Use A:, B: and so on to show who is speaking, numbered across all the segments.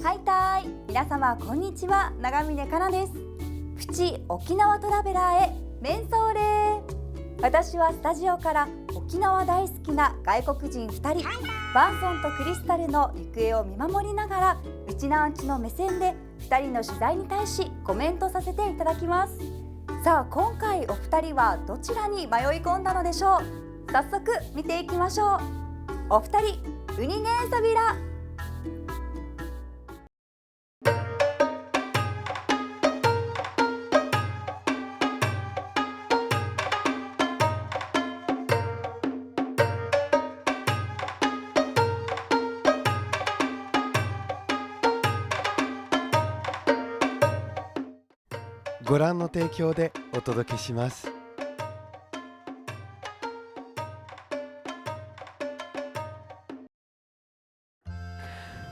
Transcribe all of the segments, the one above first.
A: はいたい、皆様こんにちは、長峰香奈です。プチ沖縄トラベラーへメンソーレ。私はスタジオから沖縄大好きな外国人2人、バンソンとクリスタルの行方を見守りながら、うちなんちの目線で2人の取材に対しコメントさせていただきます。さあ、今回お二人はどちらに迷い込んだのでしょう。早速見ていきましょう。お二人、ウニゲンサビラ。
B: ご覧の提供でお届けします。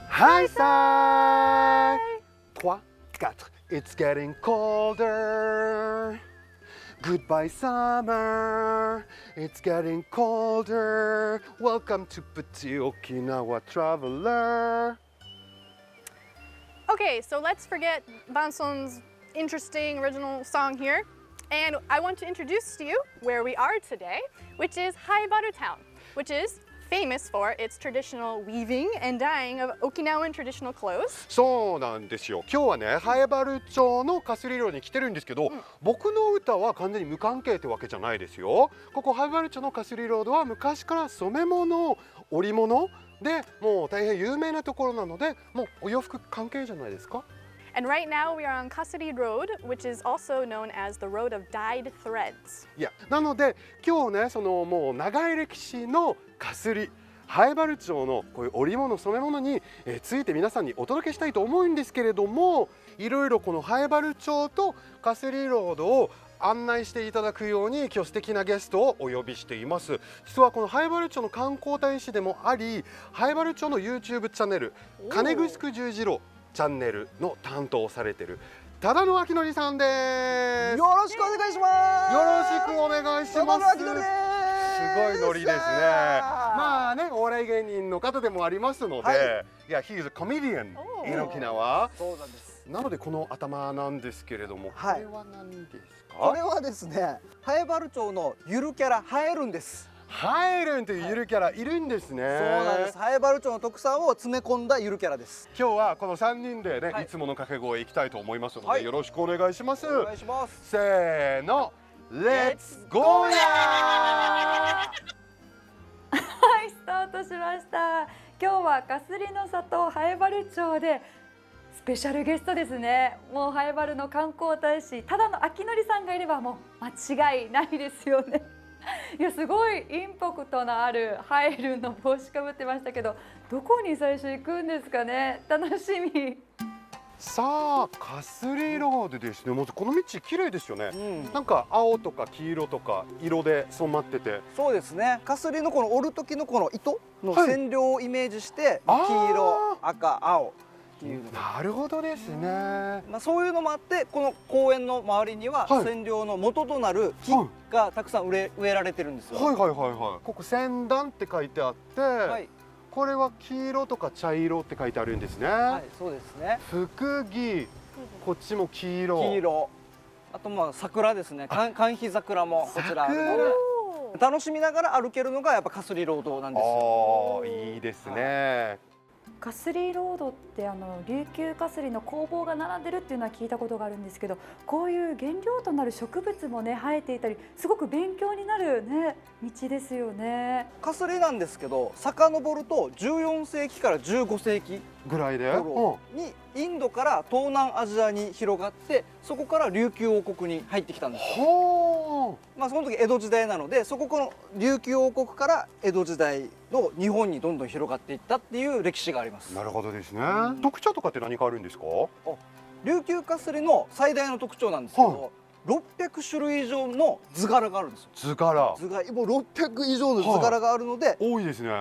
C: Hi, Sai! 3, 4. It's getting colder. Goodbye, summer. It's getting colder. Welcome to Petit Okinawa Traveler.
D: Okay, so let's forget Banson's interesting original song here. And I want to introduce to you where we are today, which is Haebaru Town, which is famous for its traditional weaving and dyeing of Okinawan traditional clothes.
C: そうなんですよ。今日はね、ハエバル町のカスリロに来てるんですけど、僕の歌は完全に無関係ってわけじゃないですよ。ここハエバル町のカスリロードは昔から染め物、織物でもう大変有名なところなので、もうお洋服関係じゃないですか。
D: And right now we are on Kasuri Road, which is also known as the Road of Dyed Threads.
C: いや、なので今日ね、そのもう長い歴史のカスリハエバル町のこういう織物染め物について皆さんにお届けしたいと思うんですけれども、いろいろこのハエバル町とカスリロードを案内していただくように今日素敵なゲストをお呼びしています。実はこのハエバル町の観光大使でもあり、ハエバル町の YouTube チャンネル金城十字路チャンネルの担当をされている忠野明則さんです。
E: よろしくお願いします。
C: よろしくお願いします。
E: 忠野明則です。
C: すごいノリですね。まあね、お笑い芸人の方でもありますので、
E: はい、
C: いや、he is a comedian in 沖縄。
E: そうなんです。
C: なのでこの頭なんですけれども、
E: はい、
C: これは何ですか？
E: これはですね、ハエバル町のゆるキャラハエルンです。
C: ハエルンというゆるキャラいるんですね。
E: そうなんです。ハエバル町の特産を詰め込んだゆるキャラです。
C: 今日はこの3人でね、
E: はい、
C: いつもの掛け声いきたいと思いますので、
E: はい、
C: よろしくお願いします。
E: お願いします。
C: せーの、レッツゴーやー。
A: はい、スタートしました。今日はかすりの里ハエバル町でスペシャルゲストですね。もうハエバルの観光大使忠野明則さんがいればもう間違いないですよね。いや、すごいインパクトのあるハエルンの帽子かぶってましたけど、どこに最初行くんですかね。楽しみ。
C: さあ、カスリロードですね。まずこの道綺麗ですよね。なんか青とか黄色とか色で染まってて。
E: そうですね。カスリのこの織る時のこの糸の染料をイメージして、黄色、赤、青っていうの。
C: なるほどですね。
E: まあそういうのもあって、この公園の周りには染料の元となる木がたくさん植えられてるんですよ。
C: はいはいはいはい。ここ仙段って書いてあって、はい、これは黄色とか茶色って書いてあるんですね。
E: はい、そうですね。
C: 福木、こっちも黄色。
E: 黄色。あとまあ桜ですね。寒肥桜もこちらあるので、楽しみながら歩けるのがやっぱカスリロードなんですよ。
C: ああ、いいですね。
A: カスリロードって琉球カスリの工房が並んでるっていうのは聞いたことがあるんですけど、こういう原料となる植物もね生えていたり、すごく勉強になるね道ですよね。
E: カスリなんですけど、遡ると14世紀から15世紀
C: ぐらいで
E: にインドから東南アジアに広がって、そこから琉球王国に入ってきたんですよ。まあその時江戸時代なので、そこの琉球王国から江戸時代の日本にどんどん広がっていったっていう歴史があります。
C: なるほどですね。特徴とかって何かあるんですか？
E: 琉球カスリの最大の特徴なんですけど、600種類以上の図柄があるんですよ。
C: 図柄もう
E: 600以上の図柄があるので、
C: 多いですね。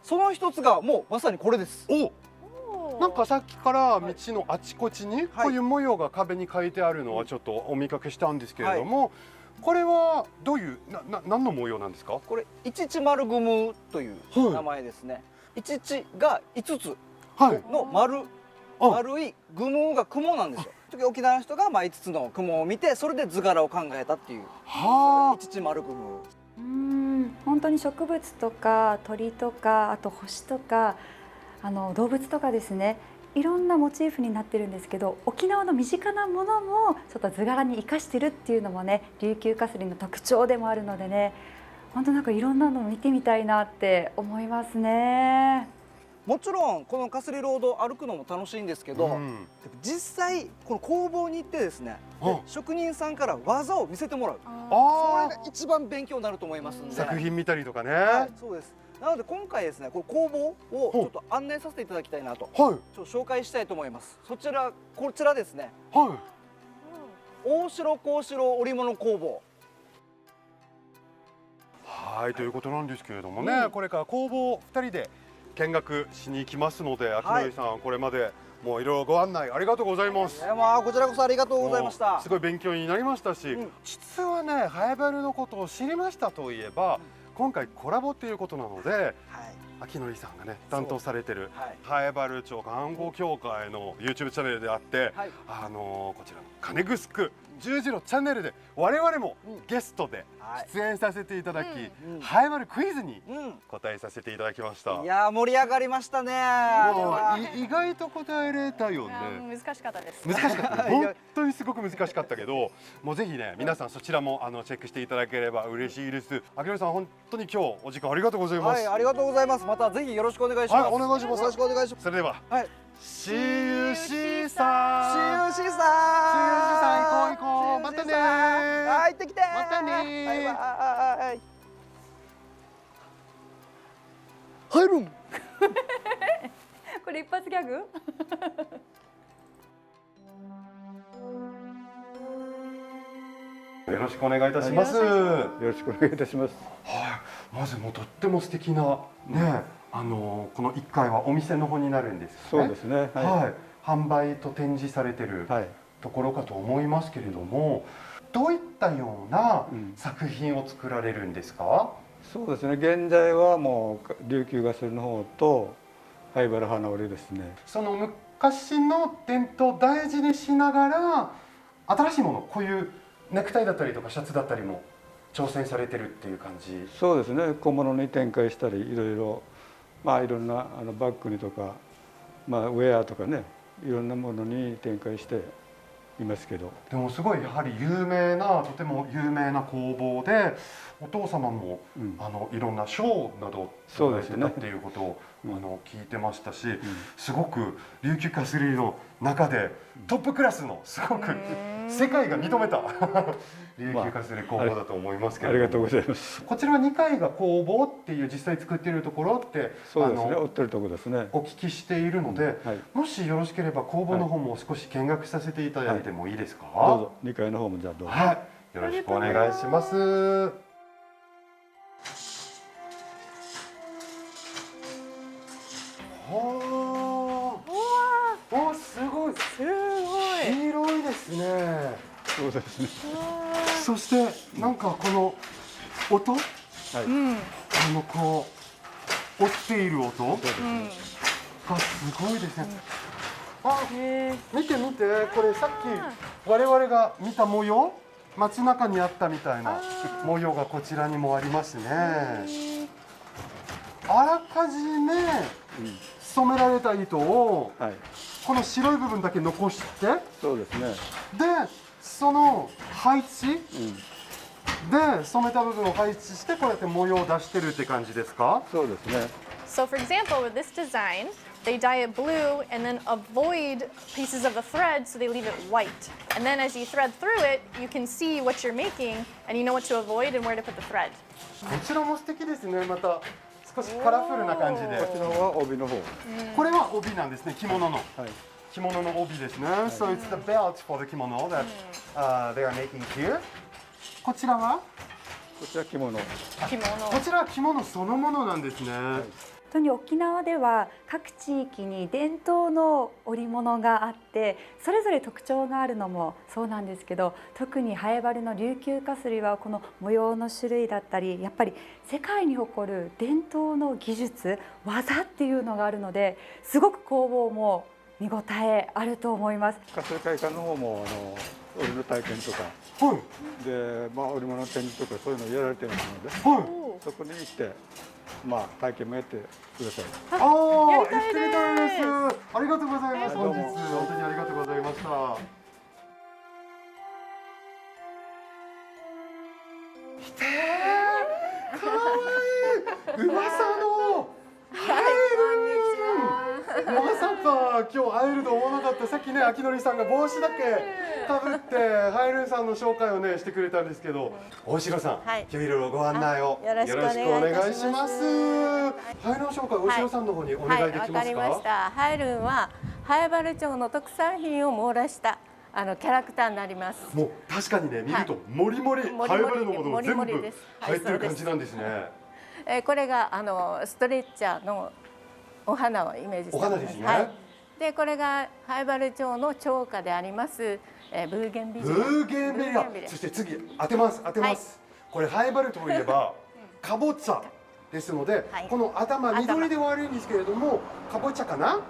E: その一つがもうまさにこれです。
C: なんかさっきから道のあちこちにこういう模様が壁に書いてあるのはちょっとお見かけしたんですけれども、これはどういう何の模様なんですか？
E: これイチチマルグムという名前ですね。イチチが5つの丸丸い愚問が雲なんですよ。沖縄の人が5つの雲を見て、それで図柄を考えたっていう。
C: は
E: 5つ丸雲。
A: 本当に植物とか鳥とか、あと星とか動物とかですね、いろんなモチーフになってるんですけど、沖縄の身近なものもちょっと図柄に生かしてるっていうのもね、琉球かすりの特徴でもあるのでね、本当なんかいろんなの見てみたいなって思いますね。
E: もちろんこのかすりロード歩くのも楽しいんですけど、実際この工房に行ってですね、職人さんから技を見せてもらう。それが一番勉強になると思いますんで。
C: 作品見たりとかね。
E: はい、そうです。なので今回ですね、この工房をちょっと案内させていただきたいなと、
C: はい、
E: ちょっと紹介したいと思います。こちらですね。
C: はい。
E: 大城幸四郎織物工房。
C: はい、ということなんですけれどもね、これから工房2人で見学しに行きますので、秋野井さん、これまでもういろいろご案内ありがとうございます。
E: こちらこそありがとうございました。
C: すごい勉強になりましたし、実はね、ハエバルのことを知りましたといえば、今回コラボっていうことなので、秋野井さんがね担当されてるハエバル町看護協会の YouTube チャンネルであって、こちらの金グスク十字のチャンネルで我々もゲストで出演させていただき、ハエバルクイズに答えさせていただきました。
E: いやー、盛り上がりましたね。
C: 意外と答えれたよね。
D: 難しかったです。
C: 難しかった。本当にすごく難しかったけど、もうぜひね、皆さんそちらもチェックしていただければ嬉しいです。秋野さん、本当に今日お時間ありがとうございます。
E: はい、ありがとうございます。またぜひよろしくお願いします。
C: はい、お願いします。
E: よろしくお願いします。
C: それでは、
E: はい。
C: See you シーサー。
E: シーサー。
C: 行こう。またね。
E: はい、行ってきて。
C: またね。
E: バイバイ。入るん。
A: これ一発ギャグ？
C: よろしくお願いいたします。
F: よろしくお願いいたします。
C: はい、まずもうとっても素敵なね、この1階はお店の方になるんですよね。
F: そうですね。
C: はい、販売と展示されてるところかと思いますけれども、どういったような作品を作られるんですか？
F: そうですね。現在はもう琉球ガスの方とハイバル花織ですね。
C: その昔の伝統を大事にしながら、新しいもの、こういうネクタイだったりとかシャツだったりも挑戦されてるっていう感じ。
F: そうですね。小物に展開したり、いろいろいろんなバッグにとか、ウェアとかね、いろんなものに展開していますけど。
C: でもすごいやはりとても有名な工房で、お父様も、いろんな賞などを取られてたっていうことを、聞いてましたし、すごく琉球かすりの中でトップクラスのすごく世界が認めた琉球かすり工房だと思いますけれども、
F: ありがとうございます。
C: こちらは2階が工房っていう実際作っているところって、
F: そうですね、売ってるところですね。
C: お聞きしているので、もしよろしければ工房の方も少し見学させていただいてもいいですか？
F: どうぞ、2階の方もじゃあどうぞ。
C: はい、よろしくお願いします。お、すごい。広いですね。
F: そうですね。
C: そしてなんかこの音、こう落ちている音がすごいですね。見て見て、これさっき我々が見た模様、街中にあったみたいな模様がこちらにもありますね。あらかじめ染められた糸をこの白い部分だけ残して、
F: そうですね。
C: でその配置で染めた部分を配置して、こうやって模様を出してるって感じですか？
F: そうですね。
D: So for example, with this design, they dye it blue and then avoid pieces of the thread, so they leave it white. And then as you thread through it, you can see what you're making and you know what to avoid and where to put the thread.
C: こちらも素敵ですね。また少しカラフルな感じで。
F: こちらは帯の方。
C: これは帯なんですね。着物の。着物の帯ですね。So it's the belt for the kimono that they are making here. こちらは？
F: こちら着物。
C: こちらは着物そのものなんですね。
A: 本当に沖縄では各地域に伝統の織物があって、それぞれ特徴があるのもそうなんですけど、特にハエバルの琉球かすりはこの模様の種類だったり、やっぱり世界に誇る伝統の技術、技っていうのがあるので、すごく工房も見応えあると思います。
F: 活性会館の方も織の体験とか
C: はい
F: で、織物展示とかそういうのをやられてますので、
C: はい
F: そこに行って、体験もやってください。
C: ああ、
D: やりたいです
C: 行ってみたいです。ありがとうございます。
D: どうも
C: 本日本当にありがとうございました。来てー、かわいい。噂の。まさか今日会えると思わなかった。さっきね、秋典さんが帽子だけかぶってハイルンさんの紹介をねしてくれたんですけど、大城さん、
G: はい
C: 今日いろいろご案内を
G: よろしくお願いいたします
C: よろしくお願いします。ハイルン紹介、大城さんの方にお願いできますか。
G: わかりました。ハイルンは南原町の特産品を網羅したキャラクターになります。
C: もう確かにね、見るともりもり
G: もり
C: ハイバルのもの
G: も
C: を全部
G: りもりです
C: 入ってる感じなんですね。
G: これがストレッチャーのお花をイメージして
C: お花ですね。
G: はい。でこれが南原町の町花でありますブーゲンビリア。
C: ブーゲンビリア。そして次当てます当てます。これハイバルといえばかぼちゃですので、
G: はい
C: この頭緑では悪いんですけれども、かぼちゃかな？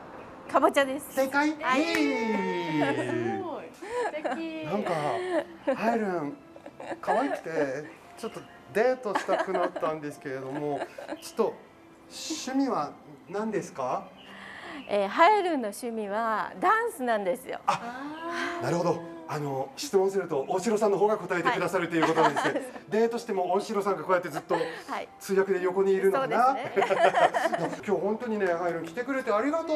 G: かぼちゃです。
C: 正解？
G: はい
D: すごい素敵。
C: なんかハイルン可愛くてちょっとデートしたくなったんですけれども、ちょっと趣味は何ですか？
G: ハイルンの趣味はダンスなんですよ。
C: なるほど。質問すると大城さんの方が答えてくださるということなんですね。デートしても大城さんがこうやってずっと
G: はい。
C: 通訳で横にいるのかな。
G: そうですね。
C: 今日本当にね、ハイルン来てくれてありがとう。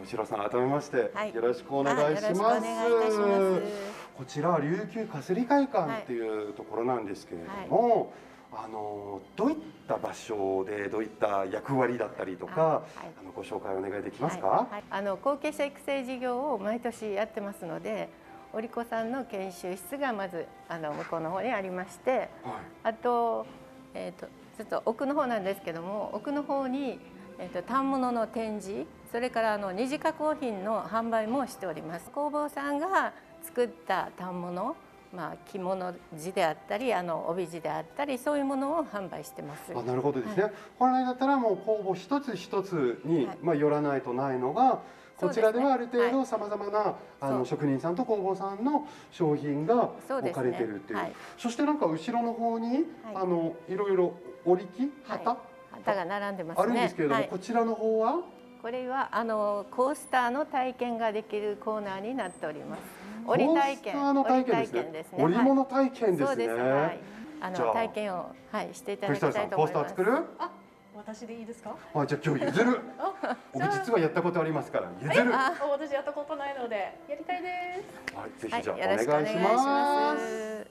C: 大城さん、改めまして、
G: はい
C: よろしくお願いします。
G: よろしくお願いいたします。
C: こちら琉球かすり会館っていうところなんですけれども、どういった場所でどういった役割だったりとか、
G: はい、
C: ご紹介お願いできますか？
G: はいはい、後継者育成事業を毎年やってますので、おりこさんの研修室がまず向こうの方にありまして、
C: はい、
G: あと、ちょっと奥の方なんですけども、奥の方に、反物の展示、それから二次加工品の販売もしております。工房さんが作った反物、着物地であったり帯地であったり、そういうものを販売してます。
C: あ、なるほどですね。
G: はい、
C: 本来だったらもう工房一つ一つに、寄らないとないのが、こちらではある程度さまざまな職人さんと工房さんの商品が置かれてるっていう。そしてなんか後ろの方に、いろいろ織り機旗、
G: 旗が並んでますね。
C: あるんですけれども、こちらの方は
G: これはコースターの体験ができるコーナーになっております。織り体験、織り体験ですね。
C: 織物体験ですね。
G: そうです。はい。体験をしていただきたいと思います。
C: コースター作る？
D: あ、私でいいですか？
C: あ、じゃあ今日譲る。僕実はやったことありますから譲る。
D: 私やったことないのでやりたいです。
C: はい、ぜひじゃあ
G: よろしくお願いします。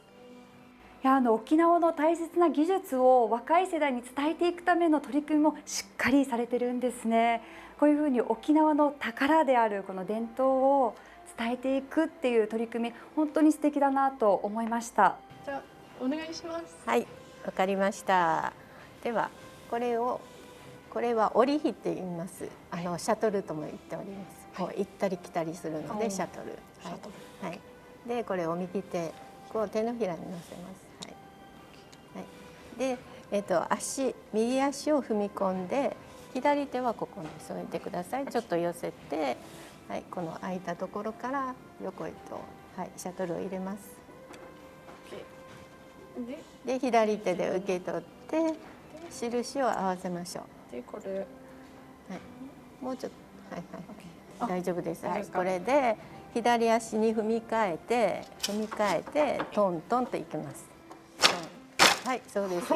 A: いや沖縄の大切な技術を若い世代に伝えていくための取り組みもしっかりされてるんですね。こういうふうに沖縄の宝であるこの伝統を伝えていくっていう取り組み、本当に素敵だなと思いました。
D: じゃあお願いします。
G: はい、わかりました。ではこれは織り火って言います。シャトルとも言っております。こう行ったり来たりするのでシャトル。はい。でこれを右手こう手のひらに乗せます。で、右足を踏み込んで左手はここに添えてください。ちょっと寄せて、はい、この空いたところから横へと、はい、シャトルを入れます。で左手で受け取って印を合わせましょう。
D: でこれ、はい、
G: もうちょっと、はいはい、大丈夫です。はい、これで左足に踏み替えてトントンといきます。はい、そうです。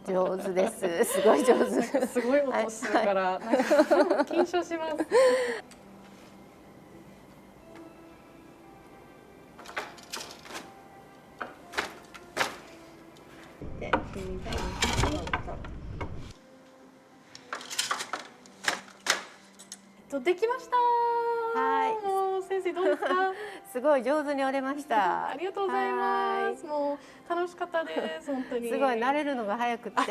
G: 上手です。すごい上手。
D: すごい音するから、なんか緊張します。できました。
G: はい。
D: もう先生どうですか？
G: すごい上手に折れました。
D: ありがとうございます。もう楽しかったです。本当に。
G: すごい慣れるのが早くて。
D: よか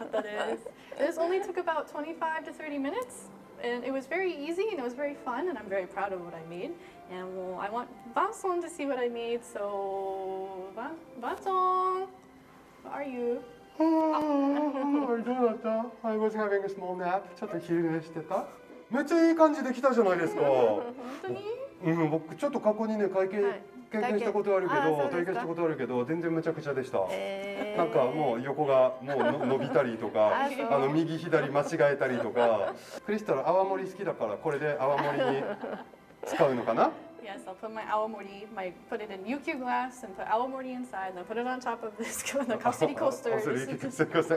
D: ったです。This only took about 25 to 30 minutes, and it was very easy and it was very fun, and I'm very proud of what I made. And well, I want Vanson to see what I made. So, Vanson, where are you?
C: どうだった？ I was having a small nap. ちょっと昼寝してた？めっちゃいい感じで来たじゃないですか。
D: 本当に？
C: 僕ちょっと過去にね経験したことあるけど、体験したことあるけど全然むちゃくちゃでした。なんかもう横がもう伸びたりとか、右左間違えたりとか。クリスタル泡盛好きだからこれで泡盛に使うのかな
D: Yes, I'll put my awamori, put it in UQ glass and put awamori inside, and then put it on top of this the kasuri coaster.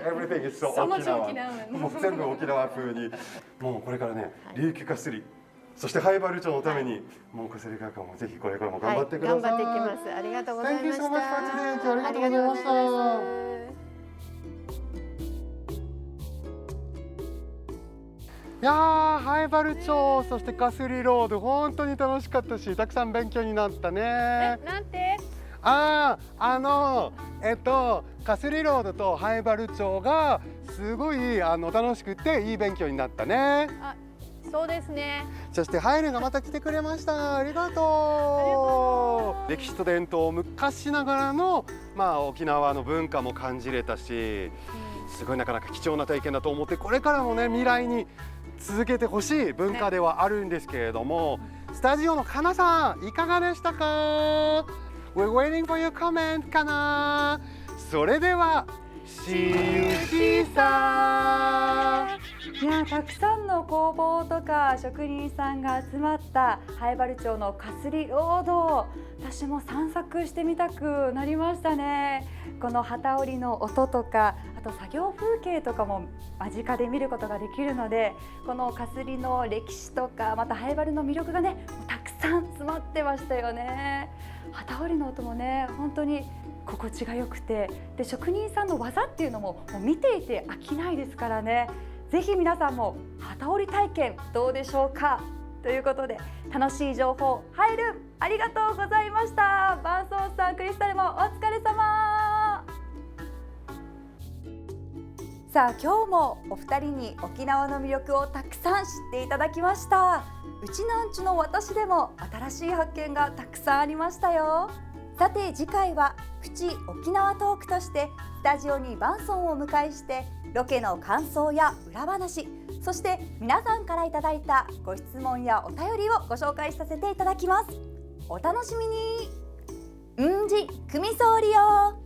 C: Everything is so
D: So much
C: Okinawan.
D: Okinawan.
C: もう全部沖縄風に。もうこれからね、琉球かすり、そして灰原町のために、もうかすり学科もぜひこれからも頑張ってください。
G: 頑張っていきます。ありがとうございま
C: Thank you
G: し
C: so much for today.
G: た。
C: ありがとうございました。いやー、灰原町、そしてかすりロード、本当に楽しかったし、たくさん勉強になったね。
D: なんて？
C: かすりロードと灰原町がすごい楽しくていい勉強になったね。
D: そうですね。
C: そしてハイレンがまた来てくれました。ありがとう。歴史と伝統、昔ながらの沖縄の文化も感じれたし、すごいなかなか貴重な体験だと思って、これからもね未来に続けてほしい文化ではあるんですけれども、スタジオのかなさんいかがでしたか？ We're waiting for your comment かな。それでは See you Caesar。
A: いや、たくさんの工房とか職人さんが集まった灰原町のかすりロード、私も散策してみたくなりましたね。この機織りの音とか、あと作業風景とかも間近で見ることができるので、このかすりの歴史とか、また灰原の魅力がねたくさん詰まってましたよね。機織りの音もね本当に心地がよくて、で職人さんの技っていうのも見ていて飽きないですからね。ぜひ皆さんも機織り体験どうでしょうかということで、楽しい情報入るありがとうございました。バンソンさん、クリスタルもお疲れ様。さあ今日もお二人に沖縄の魅力をたくさん知っていただきました。うちなんちゅの私でも新しい発見がたくさんありましたよ。さて次回はプチ沖縄トークとしてスタジオにバンソンをお迎えしてロケの感想や裏話、そして皆さんからいただいたご質問やお便りをご紹介させていただきます。お楽しみに。うんじ組みそうりよ。